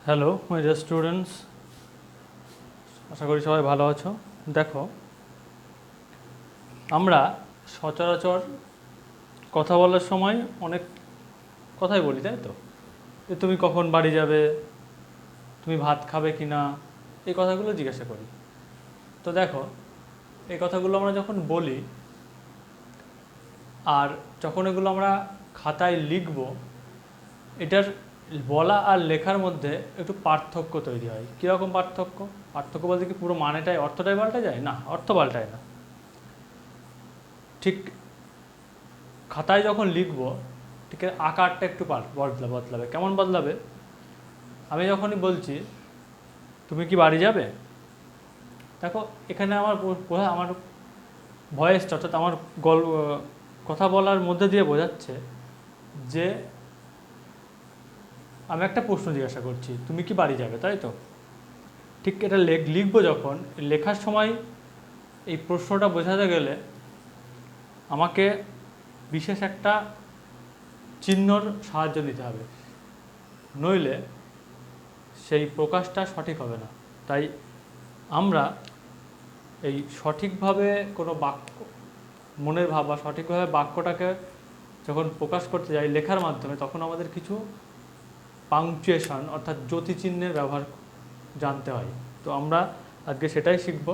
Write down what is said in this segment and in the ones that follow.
Hello my dear students, আশা করি সবাই ভালো আছো। দেখো, আমরা সচরাচর কথা বলার সময় অনেক কথাই বলি, তাই তো? যে তুমি কখন বাড়ি যাবে, তুমি ভাত খাবে কি না, এই কথাগুলো জিজ্ঞাসা করি। তো দেখো, এই কথাগুলো আমরা যখন বলি আর যখন এগুলো আমরা খাতায় লিখব, এটার বলা আর লেখার মধ্যে একটু পার্থক্য তৈরি হয়। কীরকম পার্থক্য? পার্থক্য বলতে কি পুরো মানেটাই, অর্থটাই পাল্টে যায়? না, অর্থ পাল্টায় না। ঠিক খাতায় যখন লিখব, ঠিক আকারটা একটু বদলাবে। কেমন বদলাবে? আমি যখনই বলছি তুমি কি বাড়ি যাবে, দেখো এখানে আমার আমার ভয়েসটা, অর্থাৎ আমার কথা বলার মধ্যে দিয়ে বোঝাচ্ছে যে আমি একটা প্রশ্ন জিজ্ঞাসা করছি, তুমি কি বাড়ি যাবে, তাই তো? ঠিক এটা লিখবো যখন, লেখার সময় এই প্রশ্নটা বোঝাতে গেলে আমাকে বিশেষ একটা চিহ্নর সাহায্য নিতে হবে, নইলে সেই প্রকাশটা সঠিক হবে না। তাই আমরা এই সঠিকভাবে কোনো বাক্য, মনের ভাব বা সঠিকভাবে বাক্যটাকে যখন প্রকাশ করতে যাই লেখার মাধ্যমে, তখন আমাদের কিছু পাংচুয়েশন অর্থাৎ জ্যোতিচিহ্নের ব্যবহার জানতে হয়। তো আমরা আজকে সেটাই শিখব।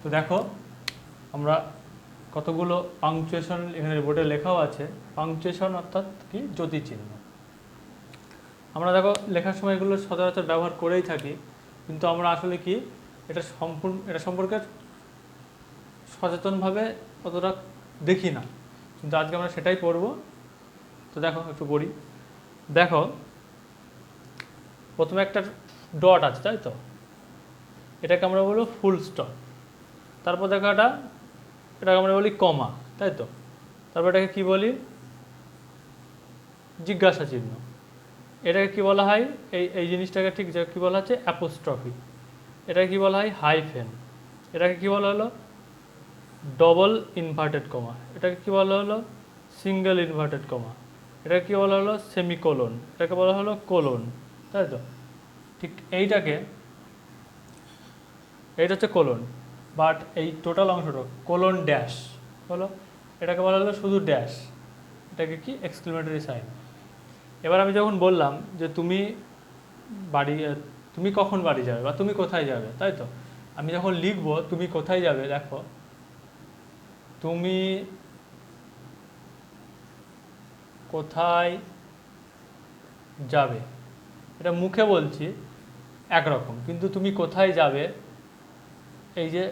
তো দেখো, আমরা কতগুলো পাংচুয়েশন এখানে বোর্ডে লেখাও আছে। পাংচুয়েশন অর্থাৎ কি? জ্যোতিচিহ্ন। আমরা দেখো লেখার সময় এগুলো সচরাচর ব্যবহার করেই থাকি, কিন্তু আমরা আসলে কি এটা সম্পর্কে সচেতনভাবে অতটা দেখি না, কিন্তু আজকে আমরা সেটাই পড়ব। তো দেখো একটু পড়ি। দেখো, প্রথমে একটা ডট আছে, তাই তো? এটাকে আমরা বলবো ফুল স্টপ। তারপর দেখো এটাকে আমরা বলি কমা, তাই তো? তারপর এটাকে কি বলি? জিজ্ঞাসা চিহ্ন। এটাকে কি বলা হয়? এই জিনিসটাকে ঠিক কি বলা হচ্ছে? অ্যাপোস্ট্রফি। এটাকে কি বলা হয়? হাইফেন। এটাকে কি বলা হলো? ডবল ইনভার্টেড কমা। এটাকে কি বলা হলো? সিঙ্গেল ইনভার্টেড কমা। এটাকে কি বলা হলো? সেমিকোলন। এটাকে বলা হলো কোলন, তাই তো? ঠিক এইটা হচ্ছে কোলন, বাট এই টোটাল অংশটা কোলন ড্যাশ হলো, এটাকে বলা হলো শুধু ড্যাশ। এটাকে কি? Exclamatory sign. এবার আমি যখন বললাম যে তুমি কখন বাড়ি যাবে বা তুমি কোথায় যাবে, তাই তো? আমি যখন লিখবো তুমি কোথায় যাবে, দেখো তুমি কোথায় যাবে, এটা মুখে বলছি একরকম, কিন্তু তুমি কোথায় যাবে, এই যে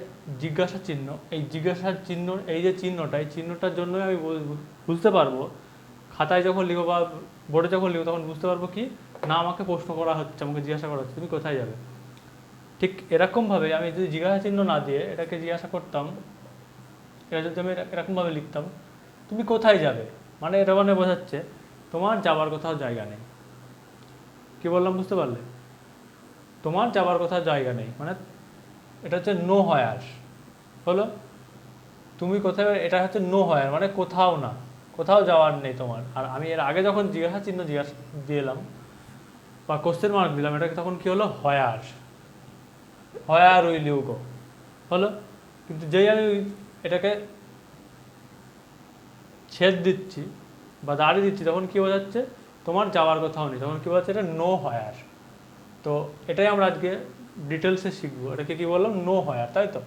জিজ্ঞাসা চিহ্ন, এই জিজ্ঞাসার চিহ্ন, এই যে চিহ্নটা, এই চিহ্নটার জন্যই আমি বুঝতে পারবো, খাতায় যখন লিখবো বা বোর্ডে যখন লিখবো তখন বুঝতে পারবো কি না আমাকে প্রশ্ন করা হচ্ছে, আমাকে জিজ্ঞাসা করা হচ্ছে তুমি কোথায় যাবে। ঠিক এরকমভাবে আমি যদি জিজ্ঞাসা চিহ্ন না দিয়ে এটাকে জিজ্ঞাসা করতাম, এটা যদি আমি এরকমভাবে লিখতাম তুমি কোথায় যাবে, মানে এটা মানে বোঝাচ্ছে তোমার যাবার কোথাও জায়গা নেই। কি বললাম বুঝতে পারলে? তোমার যাবার কোথাও জায়গা নেই, মানে এটা হচ্ছে নো হয়ার হলো। তুমি কোথায়, এটা হচ্ছে নো হয়ার, মানে কোথাও না, কোথাও যাওয়ার নেই তোমার। আর আমি এর আগে যখন জিজ্ঞাসা চিহ্ন দিলাম বা কোশ্চেন মার্ক দিলাম, এটাকে তখন কি হলো? হয়ার। হয়ার উইল ইউ গো হলো। কিন্তু যেই আমি এটাকে ছেদ দিচ্ছি বা দাঁড়িয়ে দিচ্ছি, তখন কী বোঝাচ্ছে? তোমার যাওয়ার কোথাও নেই, তখন কী বোঝাচ্ছে? এটা নো হয়ার। তো এটাই আমরা আজকে ডিটেলসে শিখবো। এটাকে কী বললাম? নো হয়ার, তাই তো?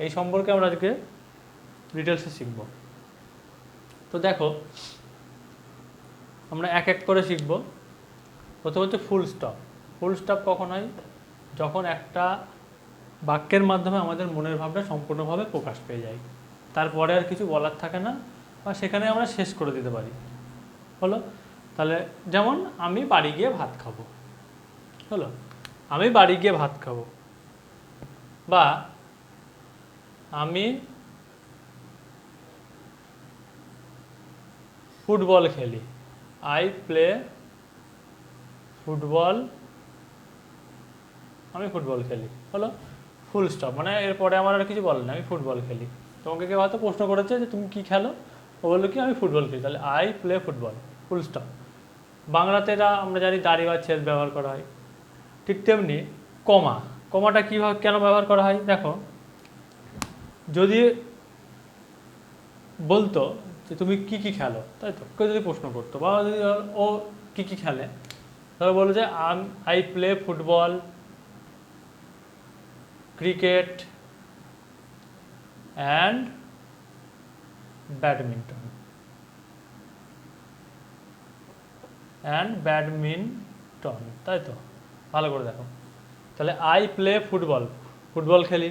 এই সম্পর্কে আমরা আজকে ডিটেলসে শিখব। তো দেখো, আমরা এক এক করে শিখব। প্রথম হচ্ছে ফুল স্টপ। ফুল স্টপ কখন হয়? যখন একটা বাক্যের মাধ্যমে আমাদের মনের ভাবটা সম্পূর্ণভাবে প্রকাশ পেয়ে যায়, তারপরে আর কিছু বলার থাকে না, বা সেখানে আমরা শেষ করে দিতে পারি হলো। তাহলে যেমন আমি বাড়ি গিয়ে ভাত খাবো হলো, আমি বাড়ি গিয়ে ভাত খাবো, বা আমি ফুটবল খেলি, আই প্লে ফুটবল, আমি ফুটবল খেলি হলো। ফুল স্টপ, মানে এরপরে আমার আর কিছু বলে না, আমি ফুটবল খেলি। তোমাকে কেউ হয়তো প্রশ্ন করেছে যে তুমি কি খেলো, ও বললো কি আমি ফুটবল খেলি, তাহলে I play football, full stop. বাংলাতে এটা আমরা জানি দাড়ি বা ছেদ ব্যবহার করা হয়। ঠিক তেমনি কমা, কমাটা কীভাবে কেন ব্যবহার করা হয় দেখো, যদি বলতো যে তুমি কি কি খেলো, তাই তো, কেউ যদি প্রশ্ন করতো বা যদি ও কি কি খেলে, তাহলে বললো যে I play football, cricket and badminton তাই তো, ভালো করে দেখো। তাহলে আই প্লে ফুটবল, ফুটবল খেলি,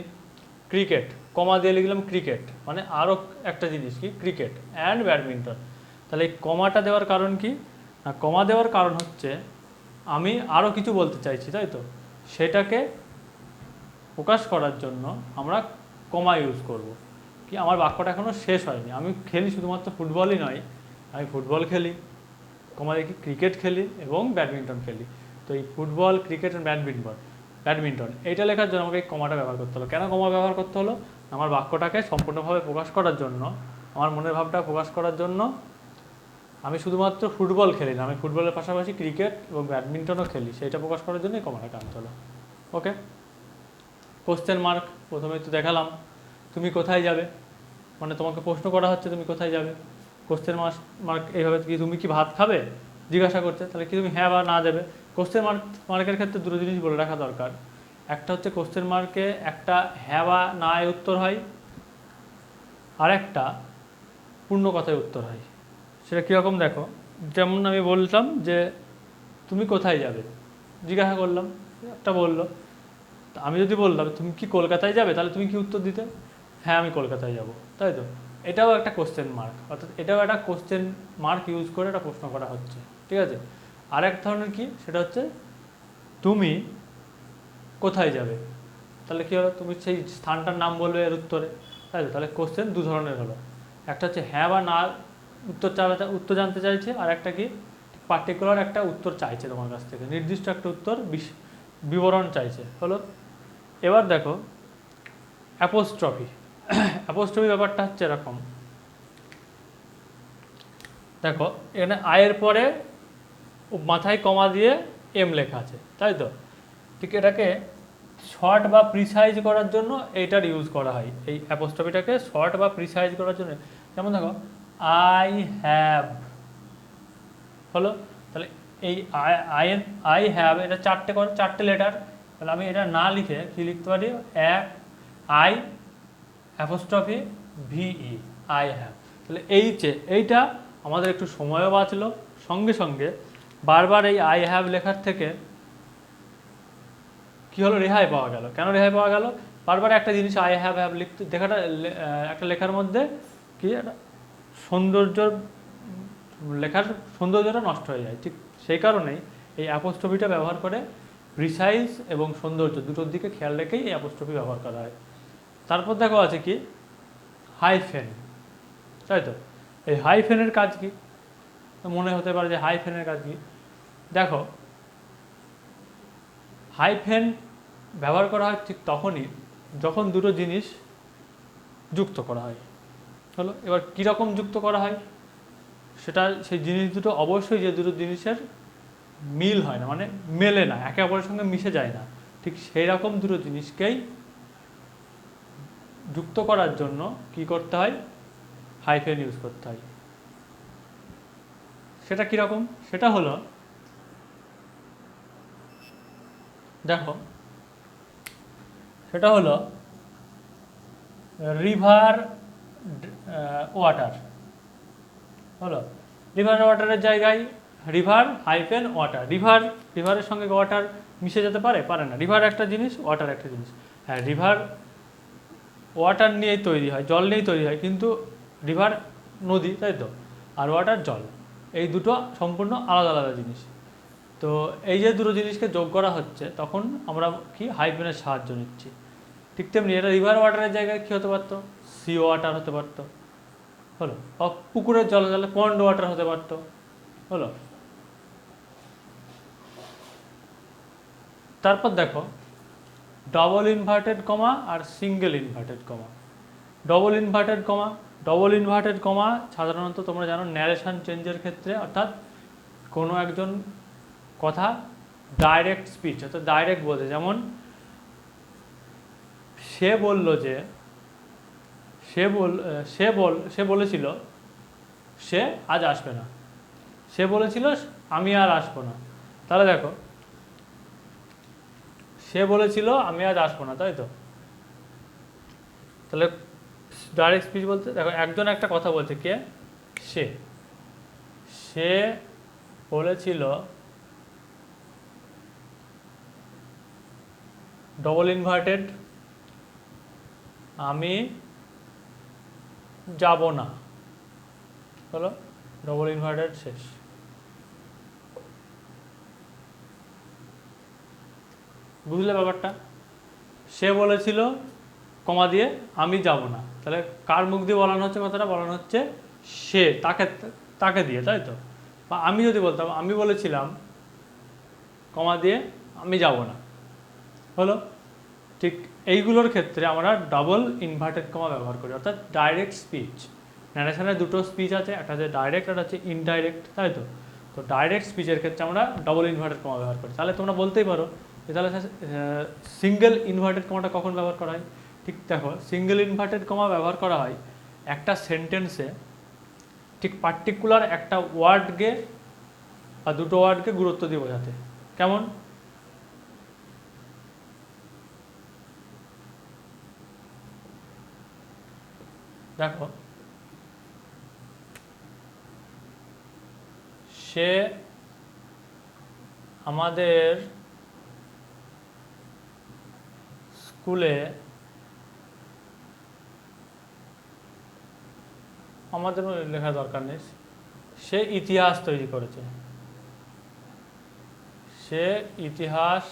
ক্রিকেট, কমা দিয়ে লিখলাম ক্রিকেট, মানে আরও একটা জিনিস কি ক্রিকেট, অ্যান্ড ব্যাডমিন্টন। তাহলে এই কমাটা দেওয়ার কারণ কি না, কমা দেওয়ার কারণ হচ্ছে আমি আরও কিছু বলতে চাইছি, তাই তো, সেটাকে প্রকাশ করার জন্য আমরা কমা ইউজ করব। কি আমার বাক্যটা এখনও শেষ হয়নি, আমি খেলি শুধুমাত্র ফুটবলই নয়, আমি ফুটবল খেলি, কমা দেখি ক্রিকেট খেলি এবং ব্যাডমিন্টন খেলি। তো এই ফুটবল, ক্রিকেট আর ব্যাডমিন্টন এইটা লেখার জন্য আমাকে এই কমাটা ব্যবহার করতে হলো। কেন কমা ব্যবহার করতে হলো? আমার বাক্যটাকে সম্পূর্ণভাবে প্রকাশ করার জন্য, আমার মনের ভাবটা প্রকাশ করার জন্য। আমি শুধুমাত্র ফুটবল খেলি না, আমি ফুটবলের পাশাপাশি ক্রিকেট এবং ব্যাডমিন্টনও খেলি, সেইটা প্রকাশ করার জন্যই কমাটা আনতে হলো। ওকে, কোশ্চেন মার্ক প্রথমে তো দেখালাম, তুমি কোথায় যাবে, মানে তোমাকে প্রশ্ন করা হচ্ছে তুমি কোথায় যাবে। কোশ্চেন মার্ক এইভাবে কি তুমি কি ভাত খাবে জিজ্ঞাসা করছে, তাহলে কি তুমি হ্যাঁ বা না দেবে। কোশ্চেন মার্কের ক্ষেত্রে দুটো জিনিস বলে রাখা দরকার। একটা হচ্ছে কোশ্চেন মার্কে একটা হ্যাঁ বা না এর উত্তর হয়, আর একটা পূর্ণ কথায় উত্তর হয়। সেটা কীরকম দেখো, যেমন আমি বললাম যে তুমি কোথায় যাবে, জিজ্ঞাসা করলাম, একটা বললো, আমি যদি বললাম তুমি কি কলকাতায় যাবে, তাহলে তুমি কি উত্তর দিতে? হ্যাঁ আমি কলকাতায় যাব, তাই তো। এটাও একটা কোশ্চেন মার্ক, অর্থাৎ এটাও একটা কোশ্চেন মার্ক ইউজ করে একটা প্রশ্ন করা হচ্ছে, ঠিক আছে। আর এক ধরনের কি, সেটা হচ্ছে তুমি কোথায় যাবে, তাহলে কী হলো, তুমি সেই স্থানটার নাম বলবে এর উত্তরে, তাই তো। তাহলে কোশ্চেন দু ধরনের হলো, একটা হচ্ছে হ্যাঁ বা না উত্তর জানতে চাইছে, আর একটা কি পার্টিকুলার একটা উত্তর চাইছে তোমার কাছ থেকে, নির্দিষ্ট একটা উত্তর বিবরণ চাইছে, হলো। এবার দেখো অ্যাপোস্ট্রফি। অ্যাপোস্ট্রফি ব্যাপারটা হচ্ছে এরকম, দেখো এখানে আয়ের পরে মাথায় কমা দিয়ে এম লেখা আছে, তাই তো। ঠিক এটাকে শর্ট বা প্রিসাইজ করার জন্য এইটার ইউজ করা হয়, এই অ্যাপোস্ট্রফিটাকে শর্ট বা প্রিসাইজ করার জন্য। যেমন দেখো আই হ্যাভ হলো, তাহলে এই আই হ্যাভ এটা চারটে লেটার, তাহলে আমি এটা না লিখে কি লিখতে পারি, আই অ্যাপোস্ট্রফি ভিই, আই হ্যাভ। তাহলে এইটা আমাদের একটু সময়ও বাঁচলো, সঙ্গে সঙ্গে বারবার এই আই হ্যাভ লেখার থেকে কী হলো, রেহাই পাওয়া গেল। কেন রেহাই পাওয়া গেল? বারবার একটা জিনিস আই হ্যাভ লিখতে দেখাটা, একটা লেখার মধ্যে কি একটা লেখার সৌন্দর্যটা নষ্ট হয়ে যায়। ঠিক সেই কারণেই এই অ্যাপোস্ট্রফিটা ব্যবহার করে প্রিসাইজ এবং সৌন্দর্য দুটোর দিকে খেয়াল রেখেই এই অ্যাপোস্ট্রফি ব্যবহার করা হয়। তারপর দেখো আছে কি হাইফেন, তাই তো। এই হাইফেনের কাজ কি মনে হতে পারে যে হাইফেনের কাজ কি, দেখো হাইফেন ব্যবহার করা হয় ঠিক তখনই যখন দুটো জিনিস যুক্ত করা হয়, হলো। এবার কীরকম যুক্ত করা হয়, সেটা সেই জিনিস দুটো অবশ্যই যে দুটো জিনিসের মিল হয় না, মানে মেলে না, একে অপরের সঙ্গে মিশে যায় না, ঠিক সেই রকম দুটো জিনিসকেই যুক্ত করার জন্য কি করতে হয়, হাইফেন ইউজ করতে হয়। সেটা কীরকম, সেটা হলো দেখো, সেটা হলো রিভার ওয়াটার, হলো। রিভার ওয়াটারের জায়গায় রিভার হাইফেন ওয়াটার, রিভারের সঙ্গে ওয়াটার মিশে যেতে পারে না, রিভার একটা জিনিস, ওয়াটার একটা জিনিস। হ্যাঁ, রিভার ওয়াটার নিয়েই তৈরি হয়, জল নিয়েই তৈরি হয়, কিন্তু রিভার নদী, তাই তো, আর ওয়াটার জল, এই দুটো সম্পূর্ণ আলাদা আলাদা জিনিস। তো এই যে দুটো জিনিসকে যোগ করা হচ্ছে, তখন আমরা কি হাইফেনের সাহায্য নিচ্ছি। ঠিক তেমনি এটা রিভার ওয়াটারের জায়গায় কী হতে পারতো, সি ওয়াটার হতে পারতো, হলো। পুকুরের জলে পন্ড ওয়াটার হতে পারতো, হলো। তারপর দেখো ডবল ইনভার্টেড কমা আর single inverted comma. Double inverted comma সাধারণত তোমরা জানো ন্যারেশন চেঞ্জের ক্ষেত্রে, অর্থাৎ কোনো একজন কথা ডাইরেক্ট স্পিচ অর্থাৎ ডাইরেক্ট বলছে, যেমন সে বলল যে সে বলেছিল সে আজ আসবে না, সে বলেছিল আমি আর আসবো না। তাহলে দেখো সে বলেছিল আমি আজ আসবো না, তাই তো? তাহলে ডাইরেক্ট স্পিচ বলতে দেখো একজন একটা কথা বলছে, কে? সে সে বলেছিল ডবল ইনভার্টেড আমি যাব না, হলো ডবল ইনভার্টেড শেষ। বুঝলে ব্যাপারটা? সে বলেছিল কমা দিয়ে আমি যাব না, তাহলে কার মুখ দিয়ে বলানো হচ্ছে কথাটা? বলানো হচ্ছে সে, তাকে দিয়ে, তাই তো? বা আমি যদি বলতাম আমি বলেছিলাম কমা দিয়ে আমি যাব না, হলো। ঠিক এইগুলোর ক্ষেত্রে আমরা ডাবল ইনভার্টেড কমা ব্যবহার করি, অর্থাৎ ডাইরেক্ট স্পিচ। ন্যারেশনের দুটো স্পিচ আছে, একটা হচ্ছে ডাইরেক্ট, একটা হচ্ছে ইনডাইরেক্ট, তাই তো? তো ডাইরেক্ট স্পিচের ক্ষেত্রে আমরা ডাবল ইনভার্টেড কমা ব্যবহার করি। তাহলে তোমরা বলতেই পারো যে তাহলে সিঙ্গেল ইনভার্টেড কমাটা কখন ব্যবহার করা হয়? ঠিক দেখো, সিঙ্গেল ইনভার্টেড কমা ব্যবহার করা হয় একটা সেন্টেন্সে ঠিক পার্টিকুলার একটা ওয়ার্ডকে বা দুটো ওয়ার্ডকে গুরুত্ব দিয়ে বোঝাতে। কেমন? দেখো, সে আমাদের স্কুলে আমাদের লেখার দরকার নেই, সে ইতিহাস তৈরি করেছে, সে ইতিহাস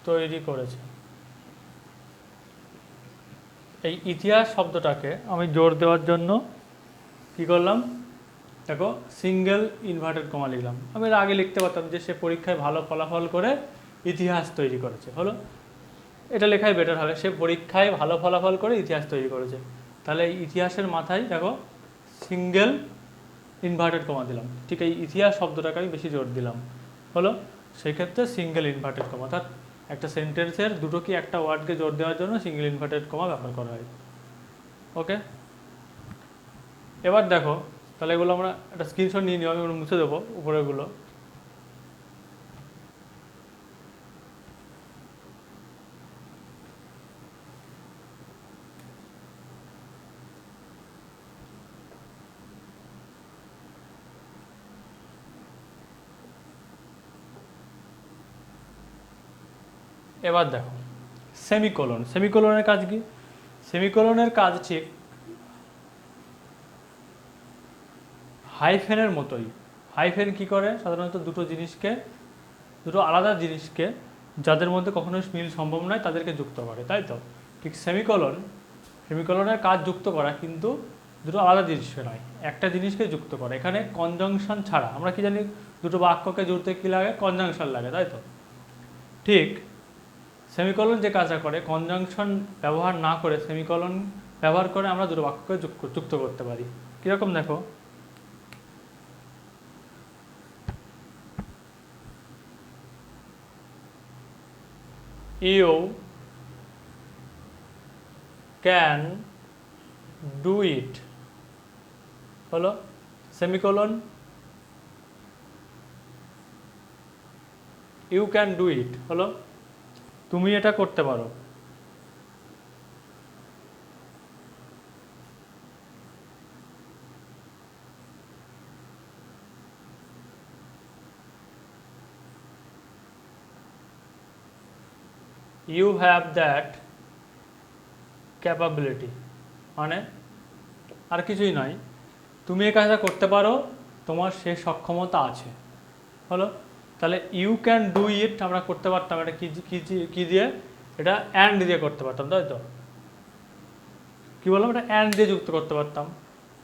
তৈরি করেছে। এই ইতিহাস শব্দটাকে আমি জোর দেওয়ার জন্য কি করলাম? দেখো, সিঙ্গেল ইনভার্টেড কমা লিখলাম। আমি এর আগে লিখতে পারতাম যে সে পরীক্ষায় ভালো ফলাফল করে ইতিহাস তৈরি করেছে, হলো। এটা লেখাই বেটার হবে, সে পরীক্ষায় ভালো ফলাফল করে ইতিহাস তৈরি করেছে। তাহলে এই ইতিহাসের মাথায় দেখো সিঙ্গেল ইনভার্টেড কমা দিলাম। ঠিক এই ইতিহাস শব্দটাকে আমি বেশি জোর দিলাম, হলো। সেই ক্ষেত্রে সিঙ্গেল ইনভার্টেড কমা, অর্থাৎ একটা সেন্টেন্সের দুটো কি একটা ওয়ার্ডকে জোর দেওয়ার জন্য সিঙ্গেল ইনভার্টেড কমা ব্যবহার করা হয়। ওকে, এবার দেখো, তাহলে এগুলো আমরা একটা স্ক্রিনশট নিয়ে নিও, আমি এগুলো মুছে দেবো উপরেগুলো। এবার দেখো সেমিকোলন, সেমিকোলনের কাজ কি? সেমিকোলনের কাজ ঠিক হাইফেনের মতোই। হাইফেন কি করে? সাধারণত দুটো আলাদা জিনিসকে যাদের মধ্যে কখনোই মিল সম্ভব নয় তাদেরকে যুক্ত করে, তাই তো? ঠিক সেমিকোলনের কাজ যুক্ত করা, কিন্তু দুটো আলাদা জিনিসকে নয়, একটা জিনিসকে যুক্ত করে। এখানে কনজাংশন ছাড়া আমরা কি জানি, দুটো বাক্যকে জুড়তে কি লাগে? কনজাংশন লাগে, তাই তো? ঠিক সেমিকোলন যে কাজটা করে, কনজাংশন ব্যবহার না করে সেমিকোলন ব্যবহার করে আমরা দুটো বাক্যকে যুক্ত করতে পারি। কীরকম দেখো, ইউ ক্যান ডু ইট, হলো semicolon, you can do it হলো তুমি এটা করতে পারো। ইউ হ্যাভ দ্যাট ক্যাপাবিলিটি, মানে আর কিছুই নয়, তুমি এই কাজটা করতে পারো, তোমার সে সক্ষমতা আছে, হলো। তাহলে ইউ ক্যান ডু ইট আমরা করতে পারতাম, এটা কি দিয়ে? এটা অ্যান্ড দিয়ে করতে পারতাম, তাই তো? কি বললাম? এটা অ্যান্ড দিয়ে যুক্ত করতে পারতাম।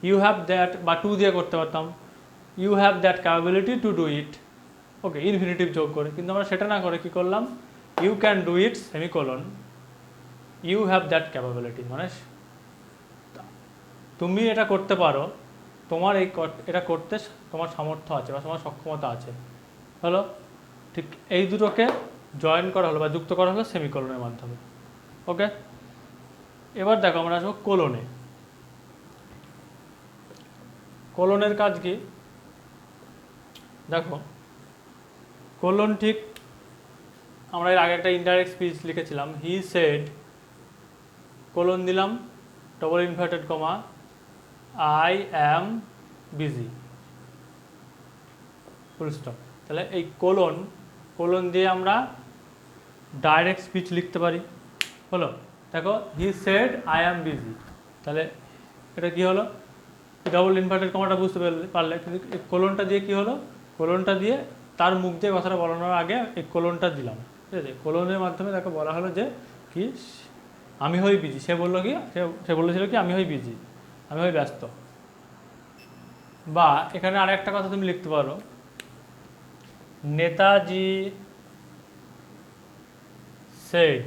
ইউ হ্যাভ দ্যাট বা টু দিয়ে করতে পারতাম, you have that capability to do it, okay, infinitive যোগ করে। কিন্তু আমরা সেটা না করে কি করলাম? You can do it semicolon you have that capability, মানে তুমি এটা করতে পারো, তোমার এটা করতে তোমার সামর্থ্য আছে বা তোমার সক্ষমতা আছে, হলো। ঠিক এই দুটোকে জয়েন করা হলো বা যুক্ত করা হলো সেমিকোলনের মাধ্যমে। ওকে, এবার দেখো আমরা আসবো কোলনে। কোলনের কাজ কি? দেখো কোলন ঠিক আমরা এর আগে একটা ইনডাইরেক্ট স্পিচ লিখেছিলাম, হি সেড, কোলন দিলাম, double inverted comma, I am busy, full stop. তাহলে এই কোলন দিয়ে আমরা ডাইরেক্ট স্পিচ লিখতে পারি, হলো। দেখো he said I am busy, তাহলে এটা কি হলো? ডবল ইনভার্টেড কমাটা বুঝতে পারলে, কিন্তু এই কোলনটা দিয়ে কি হলো? কোলনটা দিয়ে তার মুখ দিয়ে কথাটা বলানোর আগে এই কোলনটা দিলাম, ঠিক আছে? কোলনের মাধ্যমে তাকে বলা হলো যে কি আমি হই বিজি। সে বললো কি, সে বলেছিল কি আমি হই বিজি, আমি হই ব্যস্ত। বা এখানে আর একটা কথা তুমি লিখতে পারো, Netaji said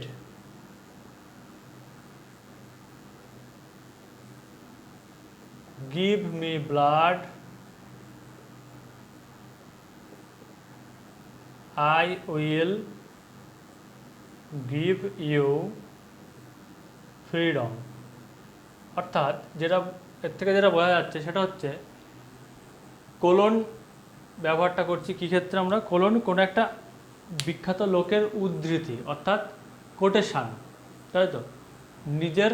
give me blood, I will give you freedom। অর্থাৎ এর থেকে যেটা বোঝা যাচ্ছে সেটা হচ্ছে কোলন ব্যবহারটা করছি কী ক্ষেত্রে? আমরা কোলন কোনো একটা বিখ্যাত লোকের উদ্ধৃতি, অর্থাৎ কোটেশান, তাই তো? নিজের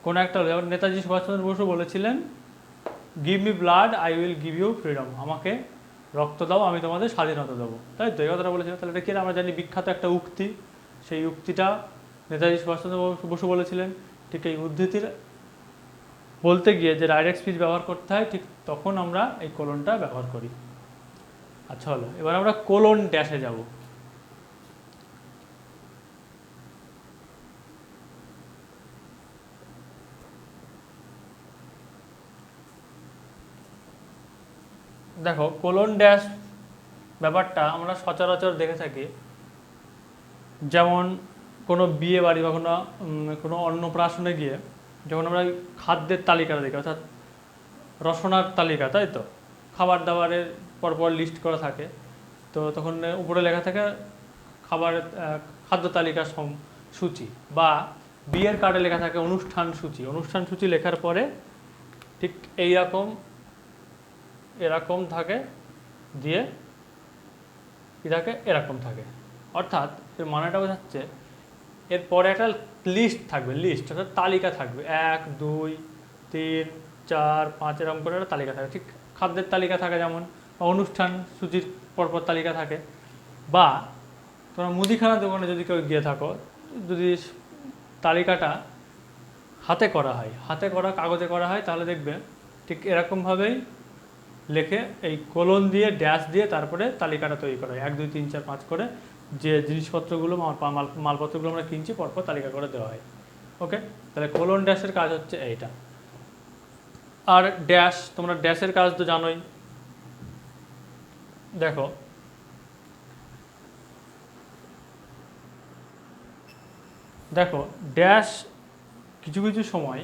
কোনো একটা, যেমন নেতাজি সুভাষচন্দ্র বসু বলেছিলেন give me blood I will give you freedom, আমাকে রক্ত দাও আমি তোমাদের স্বাধীনতা দেবো, তাই তো? এই কথাটা বলেছিলেন। তাহলে এটা কি আমরা জানি বিখ্যাত একটা উক্তি, সেই উক্তিটা নেতাজি সুভাষচন্দ্র বসু বলেছিলেন। ঠিক এই উদ্ধৃতির বলতে গিয়ে যে ডাইরেক্ট স্পিচ ব্যবহার করতে হয়, ঠিক তখন আমরা এই কোলনটা ব্যবহার করি। আচ্ছা, হলো। এবার আমরা কোলন ড্যাশে যাব। দেখো কোলন ড্যাশ ব্যাপারটা আমরা সচরাচর দেখে থাকি, যেমন কোনো বিয়ে বাড়ি বা কোনো অন্নপ্রাশনে গিয়ে যখন আমরা খাদ্যের তালিকাটা দেখি, অর্থাৎ রসনার তালিকা, তাই তো? খাবার দাবারের পরপর লিস্ট করা থাকে, তো তখন উপরে লেখা থাকে খাদ্য তালিকার সূচি, বা বিয়ের কার্ডে লেখা থাকে অনুষ্ঠান সূচি লেখার পরে ঠিক এরকম থাকে, দিয়ে কি থাকে, এরকম থাকে। অর্থাৎ এর মানেটা বোঝাচ্ছে এরপরে একটা লিস্ট থাকবে, অর্থাৎ তালিকা থাকবে, 1 2 3 4 5 এরকম করে একটা তালিকা থাকে। ঠিক খাদ্যের তালিকা থাকে যেমন, অনুষ্ঠান সূচির পরপর তালিকা থাকে। বা তোমরা মুদিখানা দোকানে যদি কেউ গিয়ে থাকো, যদি তালিকাটা হাতে করা কাগজে করা হয়, তাহলে দেখবে ঠিক এরকমভাবেই লেখে এই কোলন দিয়ে ড্যাশ দিয়ে তারপরে তালিকাটা তৈরি করা হয়, 1 2 3 4 5 করে যে জিনিসপত্রগুলো মালপত্রগুলো আমরা কিনছি পরপর তালিকা করে দেওয়া হয়। ওকে, তাহলে কোলন ড্যাশের কাজ হচ্ছে এইটা। আর ড্যাশ, তোমরা ড্যাশের কাজ তো জানোই। দেখো ড্যাশ কিছু কিছু সময়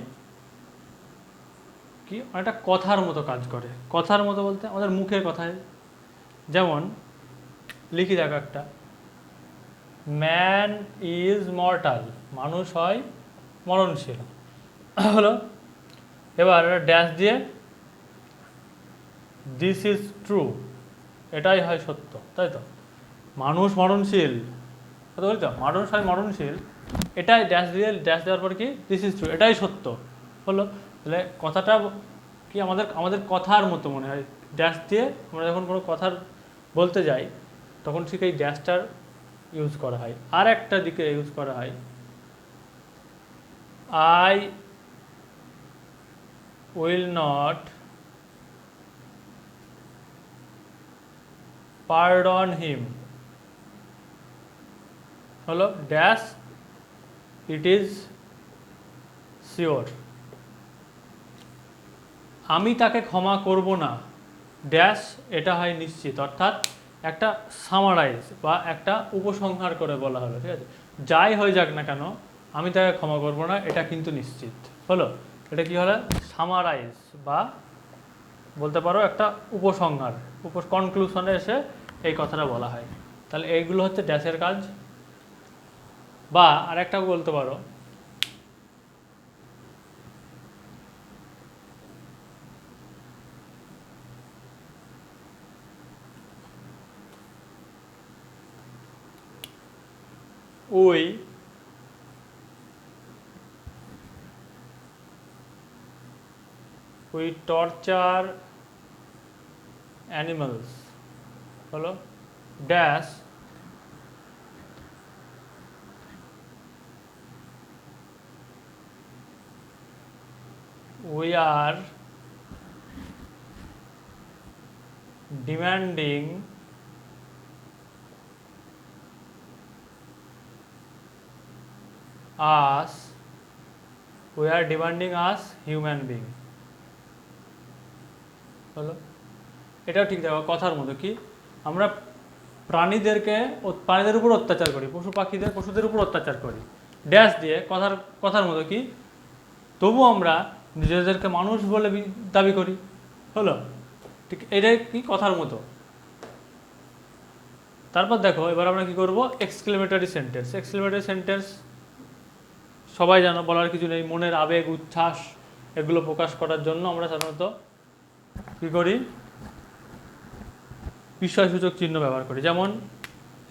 কি অনেকটা কথার মতো কাজ করে। কথার মতো বলতে আমাদের মুখের কথায়, যেমন লিখি দেখো একটা, ম্যান ইজ মর্টাল, মানুষ হয় মরণশীল, হলো। এবার ড্যাশ দিয়ে দিস ইজ ট্রু, এটাই হয় সত্য, তাই তো? মানুষ মরণশীল, কথা বলি তো, মানুষ হয় মরণশীল, এটাই ড্যাশ দেওয়ার পর কি দিস ইজ ট্রু, এটাই সত্য, হলো। তাহলে কথাটা কি আমাদের কথার মতো মনে হয়। ড্যাশ দিয়ে আমরা যখন কোনো কথা বলতে যাই তখন ঠিক এই ড্যাশটার ইউজ করা হয়। আর একটা দিকে ইউজ করা হয়, আই উইল নট পারডন হিম, হলো ড্যাশ ইট ইজ শিওর, আমি তাকে ক্ষমা করব না, ড্যাশ এটা হয় নিশ্চিত। অর্থাৎ একটা সামারাইজ বা একটা উপসংহার করে বলা হলো, ঠিক আছে? যাই হয়ে যাক না কেন আমি তাকে ক্ষমা করব না, এটা কিন্তু নিশ্চিত, হলো। এটা কি হলো? সামারাইজ বা বলতে পারো একটা উপসংহার, কনক্লুশনে এসে এই কথাটা বলা হয়। তাহলে এইগুলো হচ্ছে ড্যাশের কাজ। বা আরেকটা বলতে পারো উই টর্চার অ্যানিমালস হলো dash we are demanding us human being হলো। এটাও ঠিক দেখো কথার মতো কি আমরা প্রাণীদের উপর অত্যাচার করি, পশুদের উপর অত্যাচার করি ড্যাশ দিয়ে, কথার মতো কি তবু আমরা নিজেদেরকে মানুষ বলে দাবি করি হলো। ঠিক এটাই কি কথার মতো। তারপর দেখো এবার আমরা কি করব, এক্সক্লেমেটরি সেন্টেন্স সবাই জানো, বলার কিছু নেই। মনের আবেগ উচ্ছ্বাস এগুলো প্রকাশ করার জন্য আমরা সাধারণত কি করি, বিস্ময়সূচক চিহ্ন ব্যবহার করি। যেমন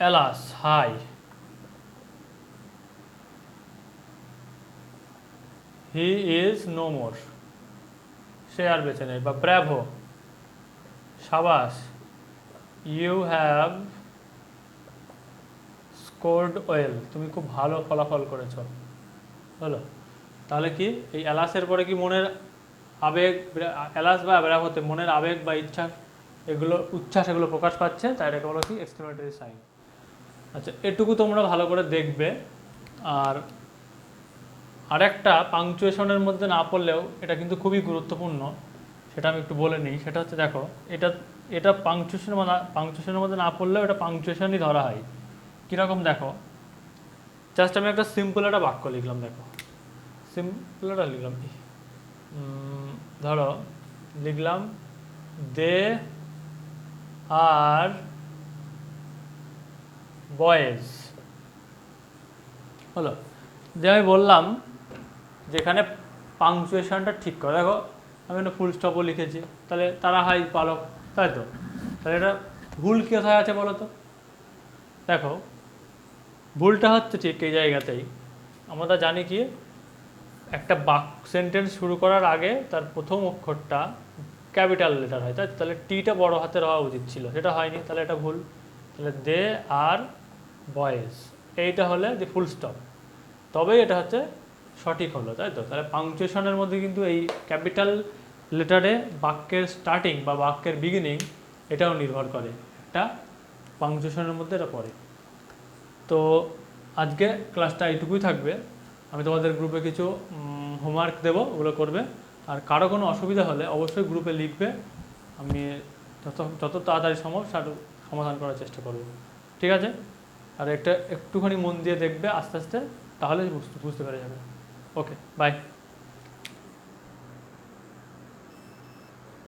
এলাস হাই, হি ইজ নো মোর, সে আর বেঁচে নেই। বা ব্র্যাভো, সাবাস, ইউ হ্যাভ স্কোরড ওয়েল, তুমি খুব ভালো ফলাফল করেছ হলো। তাহলে কি এই এলাসের পরে কি মনের আবেগ, এলাস বা ব্র্যাভোতে মনের আবেগ বা উচ্ছ্বাস এগুলো প্রকাশ পাচ্ছে, তাই এটাকে বলো কি এক্সক্লেমেটরি সাইন। আচ্ছা, এটুকু তোমরা ভালো করে দেখবে। আর আরেকটা পাংচুয়েশনের মধ্যে না পড়লেও এটা কিন্তু খুবই গুরুত্বপূর্ণ, সেটা আমি একটু বলে নিই। সেটা হচ্ছে দেখো এটা পাংচুয়েশনের মধ্যে না পড়লেও এটা পাংচুয়েশনই ধরা হয়। কীরকম দেখো, জাস্ট আমি একটা সিম্পল একটা বাক্য লিখলাম, দেখো সিম্পল একটা লিখলাম, ধরো লিখলাম দে আর বয়েজ হলো। যে আমি বললাম যেখানে পাংচুয়েশনটা ঠিক করে, দেখো আমি একটা ফুল স্টপও লিখেছি, তাহলে তারা হয় পালক, তাই তো। তাহলে এটা ভুল কি কোথায় আছে বলো তো। দেখো ভুলটা হচ্ছে ঠিক এই জায়গাতেই। আমরা জানি কি একটা সেন্টেন্স শুরু করার আগে তার প্রথম অক্ষরটা ক্যাপিটাল লেটার হয়, তাই। তাহলে টিটা বড় হাতের হওয়া উচিত ছিল, সেটা হয়নি, তাহলে এটা ভুল। তাহলে দে আর বয়েজ এইটা হলে যে ফুল স্টপ, তবেই এটা হচ্ছে সঠিক হলো, তাই তো। তাহলে পাংচুয়েশনের মধ্যে কিন্তু এই ক্যাপিটাল লেটারে বাক্যের স্টার্টিং বা বাক্যের বিগিনিং এটাও নির্ভর করে, একটা পাংচুয়েশনের মধ্যে এটা পড়ে। তো আজকে ক্লাসটা এইটুকুই থাকবে। আমি তোমাদের গ্রুপে কিছু হোমওয়ার্ক দেবো, ওগুলো করবে। আর কারো কোনো অসুবিধা হলে অবশ্যই গ্রুপে লিখবে, আমি যত তাড়াতাড়ি সম্ভব সমাধান করার চেষ্টা করব, ঠিক আছে। আর একটুখানি মন দিয়ে দেখবে আস্তে আস্তে, তাহলে বুঝতে পেরে যাবে। ওকে, বাই।